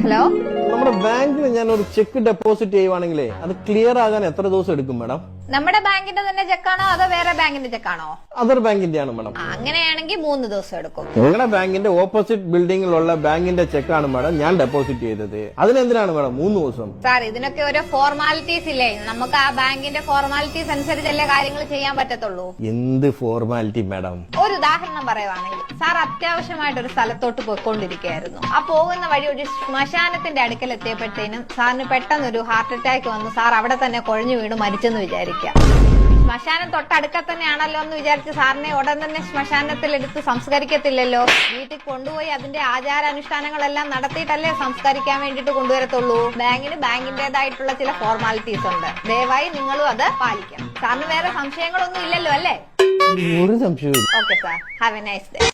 Hello, നമ്മുടെ ബാങ്കിൽ ഞാൻ ഒരു ചെക്ക് ഡെപ്പോസിറ്റ് ചെയ്യുവാണെങ്കിലേ അത് ക്ലിയർ ആകാൻ എത്ര ദിവസം എടുക്കും മാഡം? നമ്മുടെ ബാങ്കിന്റെ തന്നെ ചെക്കാണോ അതോ വേറെ ബാങ്കിന്റെ ചെക്കാണോ? അതർ ബാങ്കിന്റെ ആണ് മാഡം. അങ്ങനെയാണെങ്കിൽ 3 ദിവസം എടുക്കും. നിങ്ങളുടെ ബാങ്കിന്റെ ഓപ്പോസിറ്റ് ബിൽഡിംഗിലുള്ള ബാങ്കിന്റെ ചെക്കാണ് മാഡം ഞാൻ ഡെപ്പോസിറ്റ് ചെയ്തത്. അതിനെന്തിനാണ് മാഡം 3 ദിവസം? സാർ, ഇതിനൊക്കെ ഓരോ ഫോർമാലിറ്റീസ് ഇല്ലേ? നമുക്ക് ആ ബാങ്കിന്റെ ഫോർമാലിറ്റീസ് അനുസരിച്ചല്ലേ കാര്യങ്ങൾ ചെയ്യാൻ പറ്റത്തുള്ളൂ. എന്ത് ഫോർമാലിറ്റി മാഡം? ഒരു ഉദാഹരണം പറയുവാണെങ്കിൽ, സാർ അത്യാവശ്യമായിട്ട് ഒരു സ്ഥലത്തോട്ട് പോയിക്കൊണ്ടിരിക്കുകയായിരുന്നു. ആ പോകുന്ന വഴി ഒരു ശ്മശാനത്തിന്റെ അടുക്കൽ എത്തിയപ്പോഴത്തേനും സാറിന് പെട്ടെന്നൊരു ഹാർട്ട് അറ്റാക്ക് വന്നു. സാർ അവിടെ തന്നെ കുഴഞ്ഞു വീണ് മരിച്ചെന്ന് വിചാരിക്കുക. ശ്മശാനം തൊട്ടടുക്ക തന്നെയാണല്ലോ എന്ന് വിചാരിച്ച് സാറിനെ ഉടൻ തന്നെ ശ്മശാനത്തിൽ എടുത്ത് സംസ്കരിക്കത്തില്ലല്ലോ. വീട്ടിൽ കൊണ്ടുപോയി അതിന്റെ ആചാരാനുഷ്ഠാനങ്ങളെല്ലാം നടത്തിയിട്ടല്ലേ സംസ്കരിക്കാൻ വേണ്ടിട്ട് കൊണ്ടുവരത്തുള്ളൂ. ബാങ്കിന് ബാങ്കിന്റേതായിട്ടുള്ള ചില ഫോർമാലിറ്റീസ് ഉണ്ട്. ദയവായി നിങ്ങളും അത് പാലിക്കണം. സാറിന് വേറെ സംശയങ്ങളൊന്നും ഇല്ലല്ലോ അല്ലേ? ഒരു സംശയവും. Okay sir, have A nice day.